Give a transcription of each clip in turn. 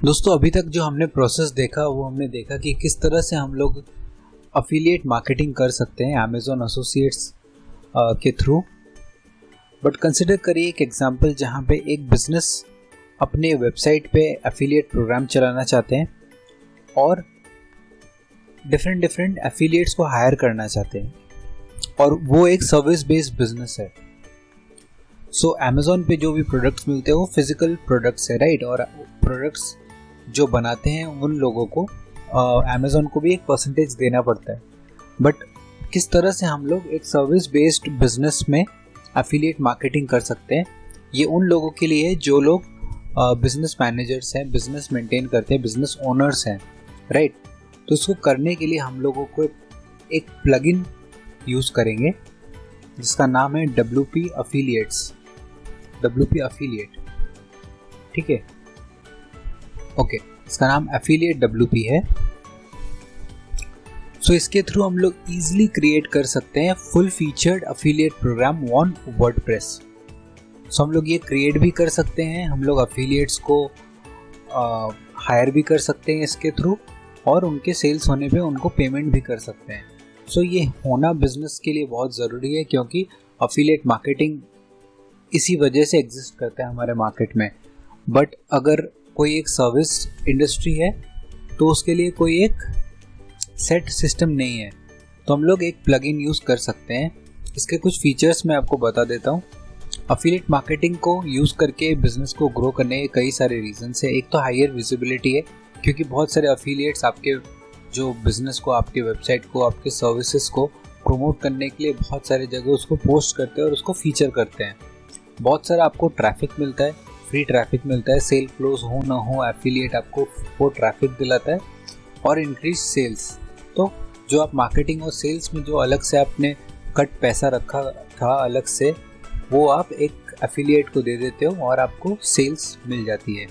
दोस्तों अभी तक जो हमने प्रोसेस देखा वो हमने देखा कि किस तरह से हम लोग अफिलिएट मार्केटिंग कर सकते हैं अमेज़न एसोसिएट्स के थ्रू। बट कंसिडर करिए एक एग्जांपल जहाँ पे एक बिजनेस अपने वेबसाइट पे अफिलिएट प्रोग्राम चलाना चाहते हैं और डिफरेंट एफिलिएट्स को हायर करना चाहते हैं और वो एक सर्विस बेस्ड बिजनेस है। सो अमेज़न पे जो भी प्रोडक्ट्स मिलते हैं वो फिजिकल प्रोडक्ट्स है, राइट। और प्रोडक्ट्स जो बनाते हैं उन लोगों को अमेज़न को भी एक परसेंटेज देना पड़ता है। बट किस तरह से हम लोग एक सर्विस बेस्ड बिजनेस में एफिलिएट मार्केटिंग कर सकते हैं, ये उन लोगों के लिए है जो लोग बिजनेस मैनेजर्स हैं, बिजनेस मेंटेन करते हैं, बिजनेस ओनर्स हैं, राइट। तो इसको करने के लिए हम लोगों को एक प्लगइन यूज़ करेंगे जिसका नाम है WP अफिलिएट्स, WP अफिलिएट, ठीक है। ओके, इसका नाम एफिलिएट WP है। सो इसके थ्रू हम लोग इजीली क्रिएट कर सकते हैं full featured affiliate programme on WordPress. So हम लोग ये क्रिएट भी कर सकते हैं, हम लोग अफिलिएट्स को हायर भी कर सकते हैं इसके थ्रू और उनके सेल्स होने पे उनको पेमेंट भी कर सकते हैं। सो ये होना बिजनेस के लिए बहुत ज़रूरी है क्योंकि अफिलिएट मार्केटिंग इसी वजह से एग्जिस्ट करता है हमारे मार्केट में। बट अगर कोई एक सर्विस इंडस्ट्री है तो उसके लिए कोई एक सेट सिस्टम नहीं है, तो हम लोग एक प्लगइन यूज़ कर सकते हैं। इसके कुछ फीचर्स मैं आपको बता देता हूँ। अफिलिएट मार्केटिंग को यूज़ करके बिजनेस को ग्रो करने के कई सारे रीजंस है। एक तो हायर विजिबिलिटी है क्योंकि बहुत सारे अफिलिएट्स आपके जो बिज़नेस को, आपके वेबसाइट को, आपके सर्विसेज को प्रमोट करने के लिए बहुत सारे जगह उसको पोस्ट करते हैं और उसको फीचर करते हैं। बहुत सारा आपको ट्रैफिक मिलता है, फ्री ट्रैफिक मिलता है, सेल क्लोज हो ना हो एफिलिएट आपको वो ट्रैफिक दिलाता है और इंक्रीज सेल्स। तो जो आप मार्केटिंग और सेल्स में जो अलग से आपने कट पैसा रखा था अलग से, वो आप एक एफिलिएट को दे देते हो और आपको सेल्स मिल जाती है।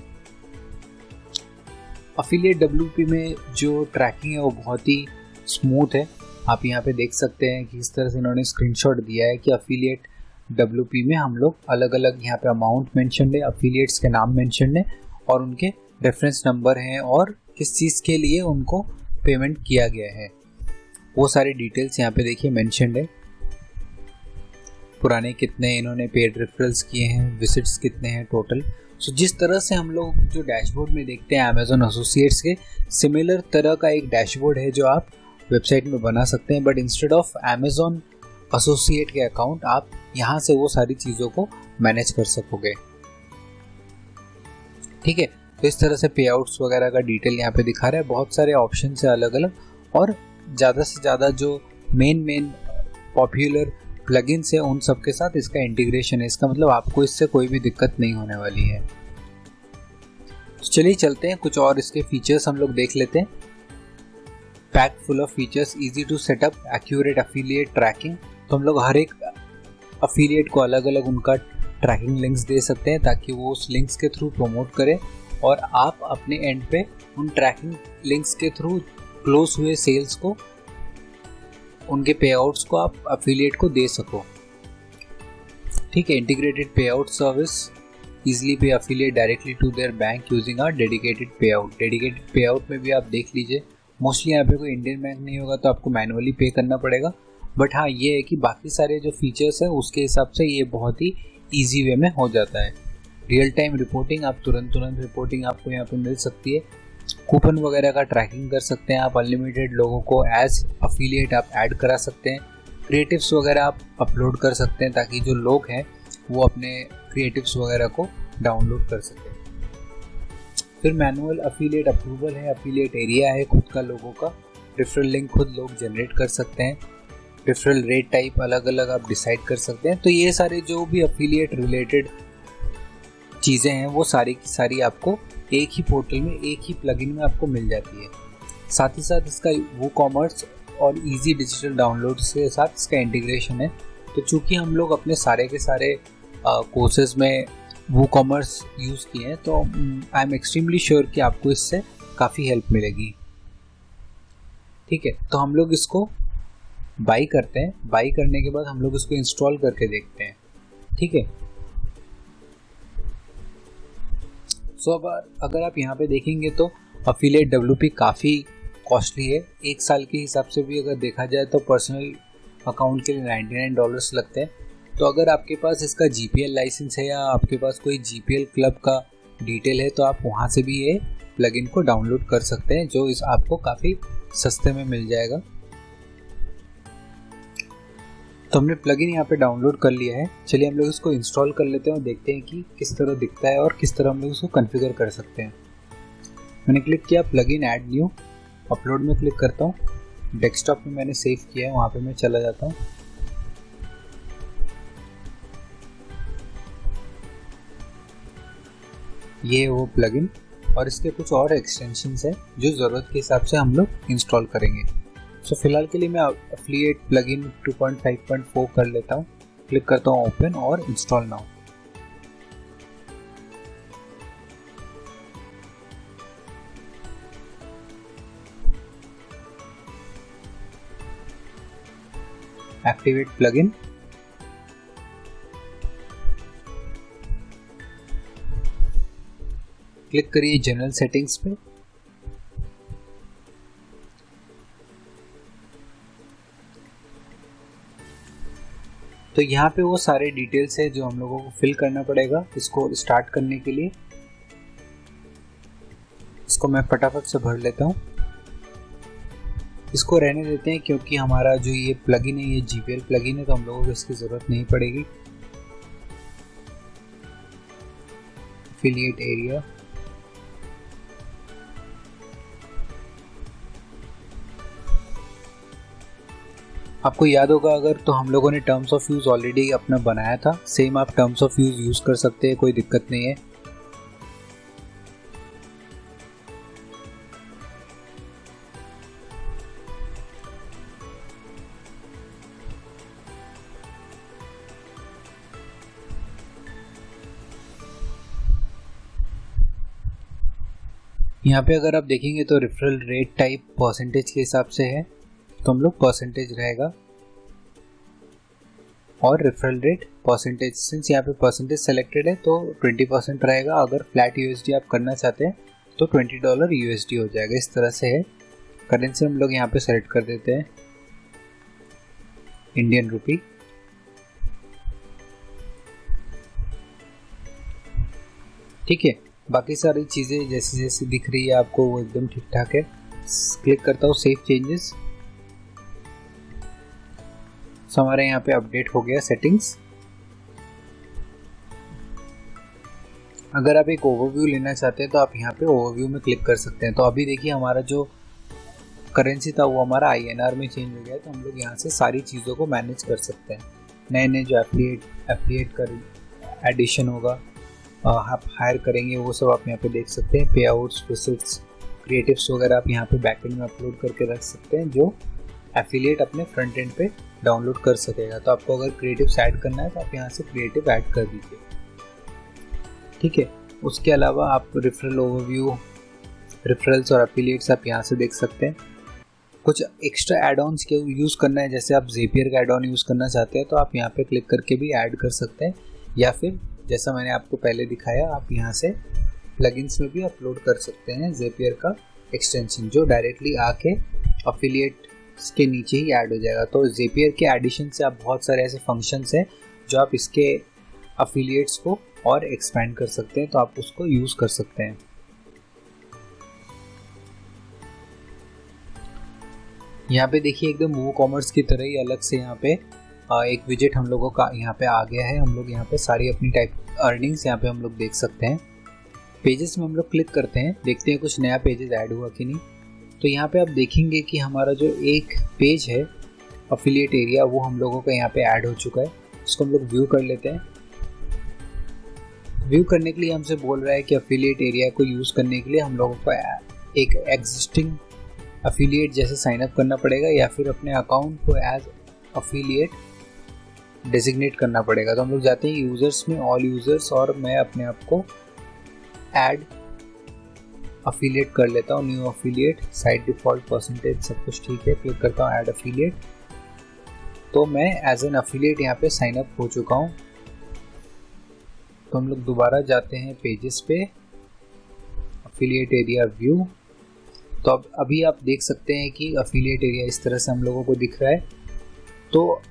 अफिलिएट WP में जो ट्रैकिंग है वो बहुत ही स्मूथ है। आप यहाँ पे देख सकते हैं कि इस तरह से इन्होंने स्क्रीनशॉट दिया है कि अफिलिएट WP में हम लोग अलग अलग यहाँ पे अमाउंट मेंशन्ड है, अफिलिएट्स के नाम मेंशन्ड है और उनके रेफरेंस नंबर हैं और किस चीज़ के लिए उनको पेमेंट किया गया है वो सारी डिटेल्स यहाँ पे देखिए मेंशन्ड है। पुराने कितने इन्होंने पेड रेफरल्स किए हैं, विजिट्स कितने हैं टोटल। सो जिस तरह से हम लोग जो डैशबोर्ड में देखते हैं अमेज़न एसोसिएट्स के, सिमिलर तरह का एक डैशबोर्ड है जो आप वेबसाइट में बना सकते हैं। But instead of Amazon associate के अकाउंट आप यहाँ से वो सारी चीज़ों को मैनेज कर सकोगे, ठीक है। तो इस तरह से पे आउट्स वगैरह का डिटेल यहाँ पे दिखा रहा है। बहुत सारे ऑप्शन है अलग अलग और ज़्यादा से ज़्यादा जो मेन पॉपुलर प्लगइन्स है उन सब के साथ इसका इंटीग्रेशन है। इसका मतलब आपको इससे कोई भी दिक्कत नहीं होने वाली है। तो चलिए चलते हैं, कुछ और इसके फीचर्स हम लोग देख लेते हैं। Pack full of features, easy to setup, accurate affiliate tracking. तो हम लोग हर एक अफिलिएट को अलग अलग उनका ट्रैकिंग लिंक्स दे सकते हैं ताकि वो उस लिंक्स के थ्रू प्रमोट करें और आप अपने एंड पे उन ट्रैकिंग लिंक्स के थ्रू क्लोज हुए सेल्स को, उनके पे आउट्स को आप अफिलिएट को दे सको, ठीक है। Integrated pay out service, easily pay affiliate directly to their bank using our dedicated pay out. Dedicated pay out में भी आप देख लीजिए, मोस्टली यहाँ पे कोई इंडियन बैंक नहीं होगा तो आपको मैनुअली पे करना पड़ेगा। बट हाँ, ये है कि बाकी सारे जो फीचर्स हैं उसके हिसाब से ये बहुत ही ईजी वे में हो जाता है। रियल टाइम रिपोर्टिंग, आप तुरंत रिपोर्टिंग आपको यहाँ पे मिल सकती है। कूपन वगैरह का ट्रैकिंग कर सकते हैं आप, अनलिमिटेड लोगों को एज अफिलिएट आप ऐड करा सकते हैं। क्रिएटिव्स वगैरह आप अपलोड कर सकते हैं ताकि जो लोग हैं वो अपने क्रिएटिव्स वगैरह को डाउनलोड कर सकें। फिर मैनुअल अफिलिएट अप्रूवल है, अफिलिएट एरिया है खुद का लोगों का, रेफरल लिंक खुद लोग जनरेट कर सकते हैं, रेफरल रेट टाइप अलग अलग आप डिसाइड कर सकते हैं। तो ये सारे जो भी अफिलिएट रिलेटेड चीज़ें हैं वो सारी की सारी आपको एक ही पोर्टल में, एक ही प्लगइन में आपको मिल जाती है। साथ ही साथ इसका WooCommerce और इजी डिजिटल डाउनलोड्स के साथ इसका इंटीग्रेशन है। तो चूँकि हम लोग अपने सारे के सारे कोर्सेज में WooCommerce यूज़ किए हैं तो आई एम एक्सट्रीमली श्योर कि आपको इससे काफ़ी हेल्प मिलेगी, ठीक है। तो हम लोग इसको बाई करते हैं, बाई करने के बाद हम लोग इसको इंस्टॉल करके देखते हैं, ठीक है। सो अब अगर आप यहाँ पे देखेंगे तो अफिलिएट WP काफ़ी कॉस्टली है। एक साल के हिसाब से भी अगर देखा जाए तो पर्सनल अकाउंट के लिए $99 लगते हैं। तो अगर आपके पास इसका GPL लाइसेंस है या आपके पास कोई GPL क्लब का डिटेल है तो आप वहाँ से भी ये प्लगइन को डाउनलोड कर सकते हैं, जो इस आपको काफ़ी सस्ते में मिल जाएगा। तो हमने प्लगइन यहाँ पे डाउनलोड कर लिया है। चलिए हम लोग इसको इंस्टॉल कर लेते हैं और देखते हैं कि किस तरह दिखता है और किस तरह हम लोग इसको कॉन्फ़िगर कर सकते हैं। मैंने क्लिक किया प्लगइन ऐड न्यू, अपलोड में क्लिक करता हूँ। डेस्कटॉप में मैंने सेव किया है, वहाँ पे मैं चला जाता हूँ। ये है वो प्लगइन और इसके कुछ और एक्सटेंशंस है जो ज़रूरत के हिसाब से हम लोग इंस्टॉल करेंगे। सो फिलहाल के लिए मैं एफिलिएट प्लगइन 2.5.4 कर लेता हूँ। क्लिक करता हूँ ओपन और install now. Activate plugin, click करिए जनरल सेटिंग्स पे। तो यहाँ पे वो सारे डिटेल्स है जो हम लोगों को फिल करना पड़ेगा इसको स्टार्ट करने के लिए। इसको मैं फटाफट से भर लेता हूँ। इसको रहने देते हैं क्योंकि हमारा जो ये प्लगइन है ये GPL प्लगइन है, तो हम लोगों को इसकी ज़रूरत नहीं पड़ेगी। एफिलिएट एरिया, आपको याद होगा अगर तो हम लोगों ने टर्म्स ऑफ यूज़ ऑलरेडी अपना बनाया था, सेम आप टर्म्स ऑफ यूज़ कर सकते हैं, कोई दिक्कत नहीं है। यहाँ पे अगर आप देखेंगे तो रेफरल रेट टाइप परसेंटेज के हिसाब से है, तो हम लोग परसेंटेज रहेगा और रेफरल रेट परसेंटेज, सिंस यहाँ पे परसेंटेज सेलेक्टेड है तो 20% रहेगा। अगर फ्लैट USD आप करना चाहते हैं तो $20 USD हो जाएगा। इस तरह से है। करेंसी हम लोग यहाँ पे सेलेक्ट कर देते हैं इंडियन रुपी। ठीक है, बाकी सारी चीज़ें जैसे जैसे दिख रही है आपको वो एकदम ठीक ठाक है। क्लिक करता हूँ सेव चेंजेस। सो हमारे यहाँ पे अपडेट हो गया सेटिंग्स। अगर आप एक ओवरव्यू लेना चाहते हैं तो आप यहाँ पे ओवरव्यू में क्लिक कर सकते हैं। तो अभी देखिए हमारा जो करेंसी था वो हमारा INR में चेंज हो गया है, तो हम लोग यहाँ से सारी चीज़ों को मैनेज कर सकते हैं। नए नए जो एफिलिएट का एडिशन होगा, आप हायर करेंगे, वो सब आप यहाँ पे देख सकते हैं। पे आउट्स, विजिट्स, क्रिएटिव्स वगैरह आप यहाँ पे बैकएंड में अपलोड करके रख सकते हैं, जो एफिलिएट अपने फ्रंट एंड पे डाउनलोड कर सकेगा। तो आपको अगर क्रिएटिव्स ऐड करना है तो आप यहाँ से क्रिएटिव ऐड कर दीजिए। ठीक है, उसके अलावा आप रेफरल ओवरव्यू, रेफरल्स और एफिलिएट्स आप यहाँ से देख सकते हैं। कुछ एक्स्ट्रा एड ऑन्स के यूज़ करना है, जैसे आप ज़ेपियर का एड ऑन यूज़ करना चाहते हैं तो आप यहाँ पे क्लिक करके भी ऐड कर सकते हैं, या फिर जैसा मैंने आपको पहले दिखाया आप यहाँ से प्लगइन्स में भी अपलोड कर सकते हैं ज़ेपियर का एक्सटेंशन, जो डायरेक्टली आके एफिलिएट के नीचे ही ऐड हो जाएगा। तो ज़ेपियर के एडिशन से आप बहुत सारे ऐसे फंक्शंस हैं जो आप इसके एफिलिएट्स को और एक्सपेंड कर सकते हैं, तो आप उसको यूज़ कर सकते हैं। यहाँ पे देखिए एकदम वो कॉमर्स की तरह ही अलग से यहाँ पे एक विजेट हम लोगों का यहाँ पे आ गया है। हम लोग यहाँ पे सारी अपनी टाइप अर्निंग्स यहाँ पे हम लोग देख सकते हैं। पेजेस में हम लोग क्लिक करते हैं, देखते हैं कुछ नया पेजेस ऐड हुआ कि नहीं। तो यहाँ पे आप देखेंगे कि हमारा जो एक पेज है एफिलिएट एरिया वो हम लोगों का यहाँ पे ऐड हो चुका है। उसको हम लोग व्यू कर लेते हैं। व्यू करने के लिए हमसे बोल रहा है कि एफिलिएट एरिया को यूज़ करने के लिए हम लोगों को एक एग्जिस्टिंग एफिलिएट जैसे साइन अप करना पड़ेगा, या फिर अपने अकाउंट को एज एफिलिएट डेजिग्नेट करना पड़ेगा। तो हम लोग जाते हैं यूज़र्स में, ऑल यूज़र्स, और मैं अपने आप को ऐड एफिलिएट कर लेता हूँ। New affiliate, side default, percentage, सब कुछ ठीक है। क्लिक करता हूँ ऐड एफिलिएट। तो मैं एज एन एफिलिएट यहाँ पे साइन अप हो चुका हूँ। तो हम लोग दोबारा जाते हैं पेजेस पे अफिलिएट एरिया व्यू। तो अब अभी आप देख सकते हैं कि अफिलिएट एरिया इस तरह से हम लोगों को दिख रहा है। तो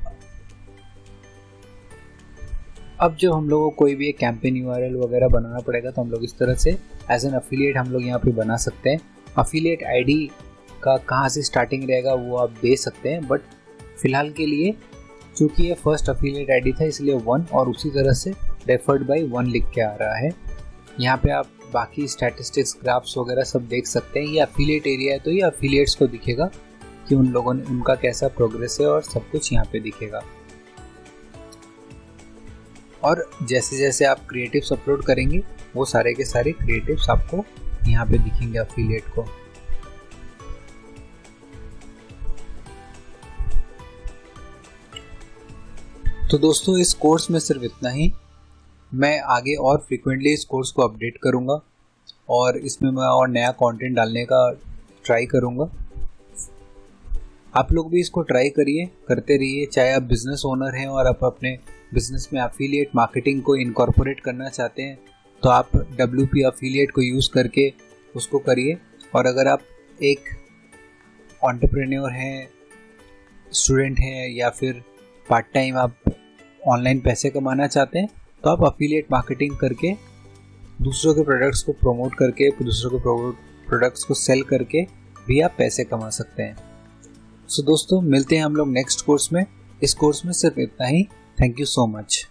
अब जब हम लोगों को कोई भी एक कैंपेन यूआरएल वगैरह बनाना पड़ेगा तो हम लोग इस तरह से एज एन अफिलिएट हम लोग यहाँ पे बना सकते हैं। अफिलिएट आईडी का कहाँ से स्टार्टिंग रहेगा वो आप दे सकते हैं, बट फिलहाल के लिए चूंकि ये फर्स्ट अफिलिएट आईडी था इसलिए 1 और उसी तरह से रेफर्ड बाय 1 लिख के आ रहा है। यहाँ पे आप बाकी स्टैटिस्टिक्स ग्राफ्स वगैरह सब देख सकते हैं। ये अफिलिएट एरिया है तो ये अफिलिएट्स को दिखेगा कि उन लोगों ने उनका कैसा प्रोग्रेस है और सब कुछ यहाँ पे दिखेगा। और जैसे जैसे आप क्रिएटिव्स अपलोड करेंगे वो सारे के सारे क्रिएटिव्स आपको यहाँ पे दिखेंगे अफिलिएट को। तो दोस्तों इस कोर्स में सिर्फ इतना ही। मैं आगे और फ्रिक्वेंटली इस कोर्स को अपडेट करूँगा और इसमें मैं और नया कंटेंट डालने का ट्राई करूँगा। आप लोग भी इसको ट्राई करिए, करते रहिए। चाहे आप बिजनेस ओनर हैं और आप अपने बिजनेस में अफिलिएट मार्केटिंग को इनकॉर्पोरेट करना चाहते हैं तो आप WP अफिलिएट को यूज़ करके उसको करिए। और अगर आप एक एंटरप्रेन्योर हैं, स्टूडेंट हैं या फिर पार्ट टाइम आप ऑनलाइन पैसे कमाना चाहते हैं तो आप अफिलिएट मार्केटिंग करके दूसरों के प्रोडक्ट्स को प्रमोट करके दूसरों के प्रोडक्ट्स को सेल करके भी आप पैसे कमा सकते हैं। सो दोस्तों मिलते हैं हम लोग नेक्स्ट कोर्स में। इस कोर्स में सिर्फ इतना ही। Thank you so much.